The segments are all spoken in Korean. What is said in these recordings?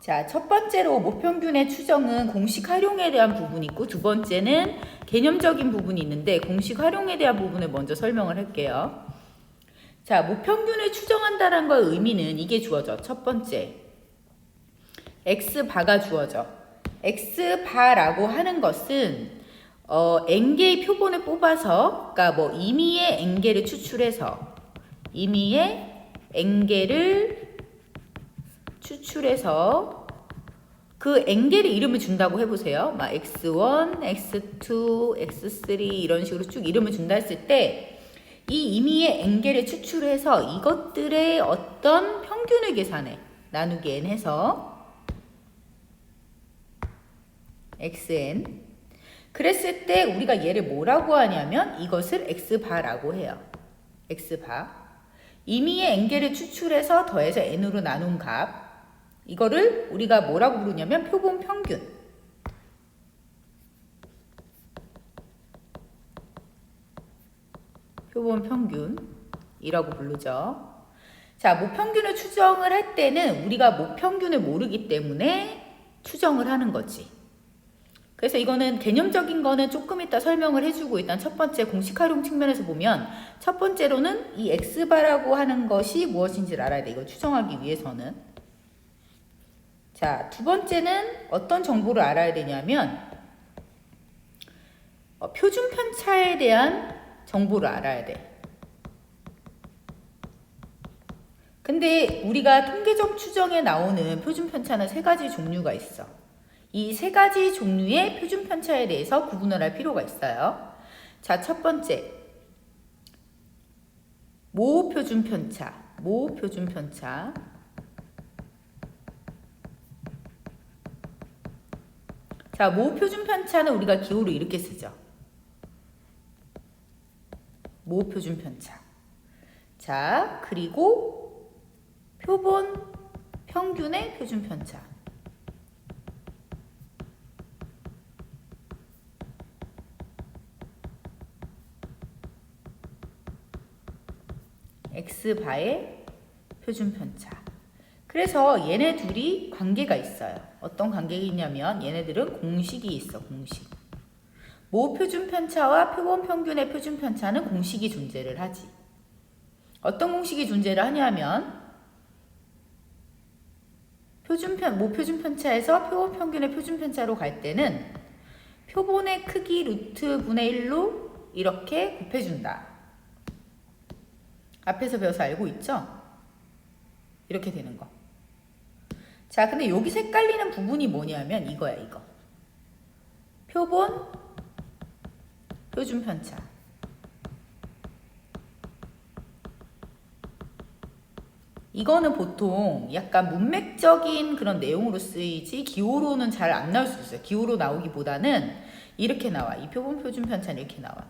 자, 첫 번째로 모평균의 추정은 공식 활용에 대한 부분이 있고, 두 번째는 개념적인 부분이 있는데 공식 활용에 대한 부분을 먼저 설명을 할게요. 자, 모평균을 추정한다는 거의 의미는 이게 주어져. 첫 번째, x바가 주어져. x바라고 하는 것은 n개의 표본을 뽑아서, 그러니까 뭐 임의의 n개를 추출해서 그 n개를 이름을 준다고 해보세요. 막 x1, x2, x3 이런 식으로 쭉 이름을 준다 했을 때 이 임의의 n개를 추출해서 이것들의 어떤 평균을 계산해. 나누기 n 해서 xn. 그랬을 때 우리가 얘를 뭐라고 하냐면 이것을 x바라고 해요. x바. 임의의 n개를 추출해서 더해서 n으로 나눈 값. 이거를 우리가 뭐라고 부르냐면 표본 평균. 표본 평균이라고 부르죠. 자, 모평균을 추정을 할 때는 우리가 모평균을 모르기 때문에 추정을 하는 거지. 그래서 이거는 개념적인 거는 조금 이따 설명을 해주고, 일단 첫 번째 공식 활용 측면에서 보면 첫 번째로는 이 x바라고 하는 것이 무엇인지를 알아야 돼. 이걸 추정하기 위해서는. 자, 두 번째는 어떤 정보를 알아야 되냐면 표준 편차에 대한 정보를 알아야 돼. 근데 우리가 통계적 추정에 나오는 표준 편차는 세 가지 종류가 있어. 이 세 가지 종류의 표준 편차에 대해서 구분을 할 필요가 있어요. 자, 첫 번째, 모표준 편차. 자, 모표준 편차는 우리가 기호로 이렇게 쓰죠. 모표준 편차. 자, 그리고 표본 평균의 표준 편차. x바의 표준 편차. 그래서 얘네 둘이 관계가 있어요. 어떤 관계가 있냐면 얘네들은 공식이 있어. 공식. 모표준 편차와 표본 평균의 표준 편차는 공식이 존재를 하지. 어떤 공식이 존재를 하냐면 모표준 편차에서 표본 평균의 표준 편차로 갈 때는 표본의 크기 루트 분의 1로 이렇게 곱해준다. 앞에서 배워서 알고 있죠? 이렇게 되는 거. 자, 근데 여기서 헷갈리는 부분이 뭐냐면 이거야, 이거. 표본 표준 편차. 이거는 보통 약간 문맥적인 그런 내용으로 쓰이지 기호로는 잘 안 나올 수 있어요. 기호로 나오기보다는 이렇게 나와. 이 표본 표준 편차는 이렇게 나와.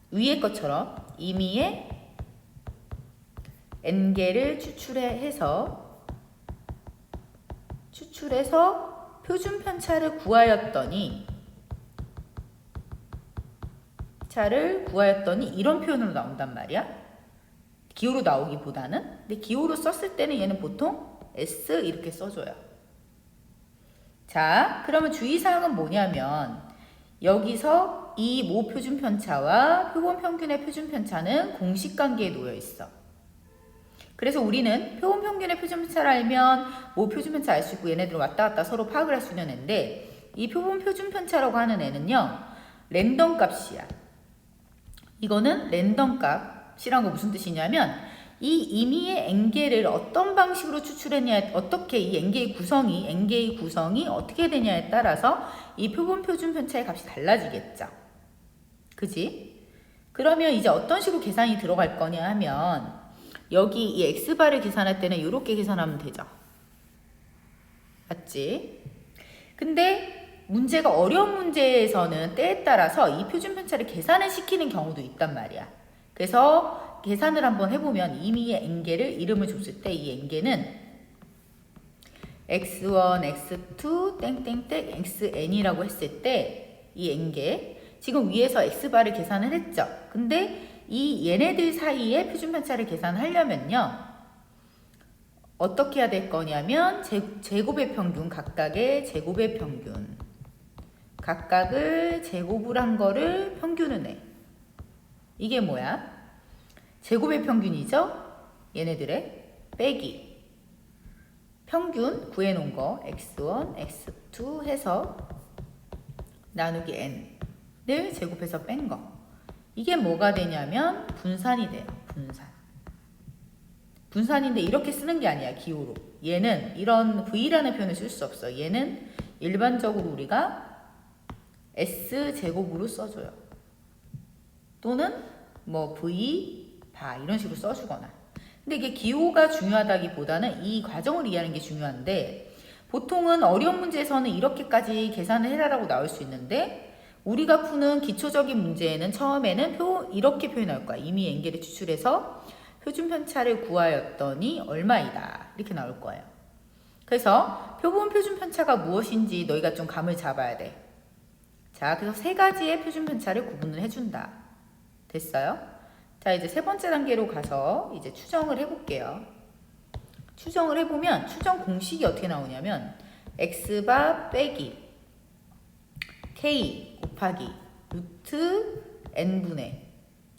위의 것처럼 임의의 n개를 추출해서 표준 편차를 구하였더니 이런 표현으로 나온단 말이야. 기호로 나오기보다는. 근데 기호로 썼을 때는 얘는 보통 S 이렇게 써줘요. 자, 그러면 주의사항은 뭐냐면 여기서 이 모표준 편차와 표본 평균의 표준 편차는 공식관계에 놓여 있어. 그래서 우리는 표본 평균의 표준 편차를 알면 모표준 편차 알 수 있고 얘네들은 왔다 갔다 서로 파악을 할 수 있는 애인데, 이 표본 표준 편차라고 하는 애는요, 랜덤 값이야. 이거는 랜덤 값이란 거 무슨 뜻이냐면 이 임의의 n개를 어떤 방식으로 추출했냐에, 어떻게 이 n개의 구성이 어떻게 되냐에 따라서 이 표본 표준 편차의 값이 달라지겠죠. 그지? 그러면 이제 어떤 식으로 계산이 들어갈 거냐 하면 여기 이 x바를 계산할 때는 이렇게 계산하면 되죠. 맞지? 근데 문제가 어려운 문제에서는 때에 따라서 이 표준 편차를 계산을 시키는 경우도 있단 말이야. 그래서 계산을 한번 해보면 임의의 n개를 이름을 줬을 때 이 n개는 x1, x2, 땡땡땡, xn이라고 했을 때 이 n개, 지금 위에서 x바를 계산을 했죠. 근데 이 얘네들 사이의 표준 편차를 계산하려면요, 어떻게 해야 될 거냐면 제곱의 평균, 각각의 제곱의 평균, 각각을 제곱을 한 거를 평균을 내. 이게 뭐야? 제곱의 평균이죠? 얘네들의 빼기 평균 구해놓은 거 x1, x2 해서 나누기 n을 제곱해서 뺀 거. 이게 뭐가 되냐면 분산이 돼요. 분산인데 이렇게 쓰는 게 아니야. 기호로. 얘는 이런 v라는 표현을 쓸 수 없어. 얘는 일반적으로 우리가 s제곱으로 써줘요. 또는 뭐 v 바 이런 식으로 써주거나. 근데 이게 기호가 중요하다기보다는 이 과정을 이해하는 게 중요한데, 보통은 어려운 문제에서는 이렇게까지 계산을 해라라고 나올 수 있는데, 우리가 푸는 기초적인 문제에는 처음에는 이렇게 표현할 거야. 이미 n개를 추출해서 표준 편차를 구하였더니 얼마이다. 이렇게 나올 거예요. 그래서 표본 표준 편차가 무엇인지 너희가 좀 감을 잡아야 돼. 자, 그래서 세 가지의 표준 편차를 구분을 해준다. 됐어요? 자, 이제 세 번째 단계로 가서 이제 추정을 해볼게요. 추정을 해보면 추정 공식이 어떻게 나오냐면 x바 빼기 k 곱하기 루트 n분의,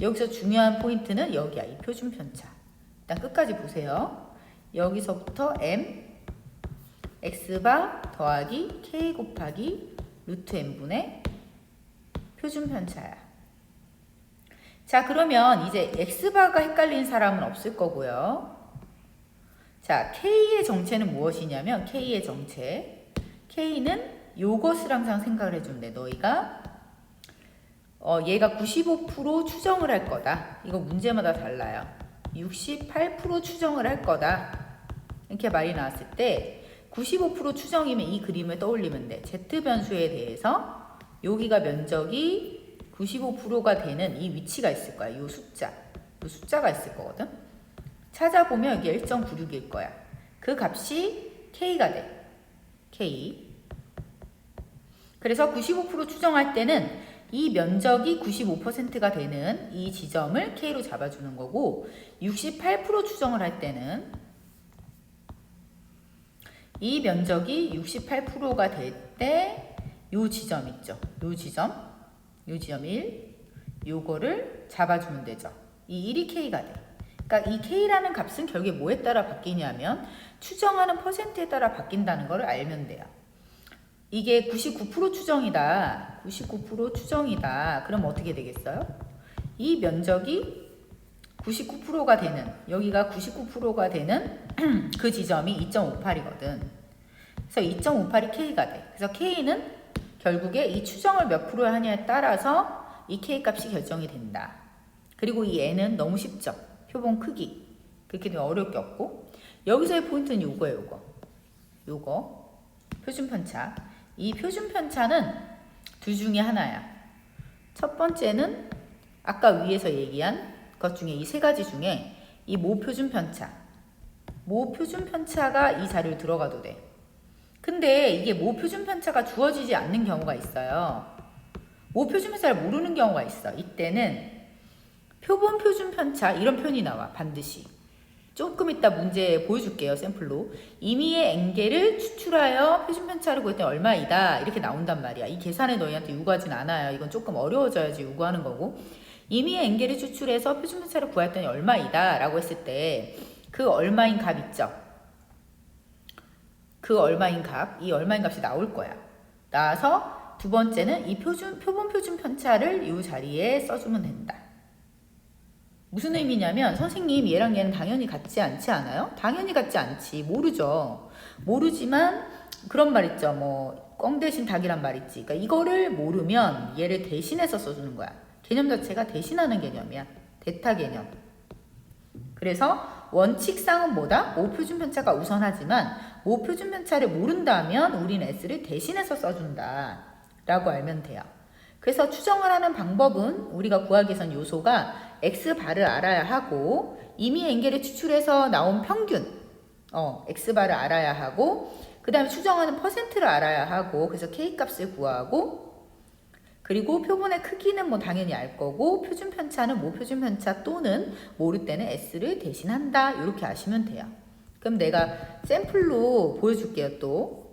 여기서 중요한 포인트는 여기야. 이 표준 편차. 일단 끝까지 보세요. 여기서부터 m x바 더하기 k 곱하기 루트 n분의 표준 편차야. 자, 그러면 이제 x바가 헷갈린 사람은 없을 거고요. 자, k의 정체는 무엇이냐면 k의 정체. k는 요것을 항상 생각을 해주면 돼. 너희가 얘가 95% 추정을 할 거다. 이거 문제마다 달라요. 68% 추정을 할 거다. 이렇게 말이 나왔을 때 95% 추정이면 이 그림을 떠올리면 돼. Z변수에 대해서 여기가 면적이 95%가 되는 이 위치가 있을 거야. 이 숫자. 이 숫자가 있을 거거든. 찾아보면 이게 1.96일 거야. 그 값이 K가 돼. K. 그래서 95% 추정할 때는 이 면적이 95%가 되는 이 지점을 K로 잡아주는 거고, 68% 추정을 할 때는 이 면적이 68%가 될 때 요 지점 있죠. 요 지점 1, 요거를 잡아주면 되죠. 이 1이 K가 돼. 그러니까 이 K라는 값은 결국에 뭐에 따라 바뀌냐면 추정하는 퍼센트에 따라 바뀐다는 걸 알면 돼요. 이게 99% 추정이다. 99% 추정이다. 그럼 어떻게 되겠어요? 이 면적이 99%가 되는, 여기가 99%가 되는 그 지점이 2.58이거든. 그래서 2.58이 K가 돼. 그래서 K는 결국에 이 추정을 몇 프로 하냐에 따라서 이 K 값이 결정이 된다. 그리고 이 N은 너무 쉽죠. 표본 크기. 그렇게 되면 어려울 게 없고. 여기서의 포인트는 요거예요. 요거. 표준 편차. 이 표준 편차는 둘 중에 하나야. 첫 번째는 아까 위에서 얘기한 것 중에 이 세 가지 중에 이 모표준 편차. 모표준 편차가 이 자료를 들어가도 돼. 근데 이게 모표준 편차가 주어지지 않는 경우가 있어요. 모표준 편차를 모르는 경우가 있어. 이때는 표본 표준 편차 이런 표현이 나와. 반드시. 조금 이따 문제 보여줄게요. 샘플로. 임의의 n개를 추출하여 표준 편차를 구했더니 얼마이다. 이렇게 나온단 말이야. 이 계산에 너희한테 요구하진 않아요. 이건 조금 어려워져야지 요구하는 거고. 임의의 n개를 추출해서 표준 편차를 구했더니 얼마이다 라고 했을 때 그 얼마인 값 있죠. 그 얼마인 값, 이 얼마인 값이 나올 거야. 나와서 두 번째는 이 표본 표준 편차를 이 자리에 써주면 된다. 무슨 의미냐면 선생님 얘랑 얘는 당연히 같지 않지 않아요? 당연히 같지 않지. 모르죠. 모르지만 그런 말 있죠. 뭐 꽝 대신 닭이란 말 있지. 그러니까 이거를 모르면 얘를 대신해서 써주는 거야. 개념 자체가 대신하는 개념이야. 대타 개념. 그래서 원칙상은 뭐다? 모표준 편차가 우선하지만 모표준 편차를 모른다면 우리는 S를 대신해서 써준다 라고 알면 돼요. 그래서 추정을 하는 방법은 우리가 구하기 위해선 요소가 X바를 알아야 하고 이미 n개를 추출해서 나온 평균 X바를 알아야 하고 그 다음에 추정하는 퍼센트를 알아야 하고 그래서 K값을 구하고 그리고 표본의 크기는 뭐 당연히 알 거고 표준 편차는 모표준 편차 또는 모를 때는 S를 대신한다 이렇게 아시면 돼요. 그럼 내가 샘플로 보여줄게요, 또.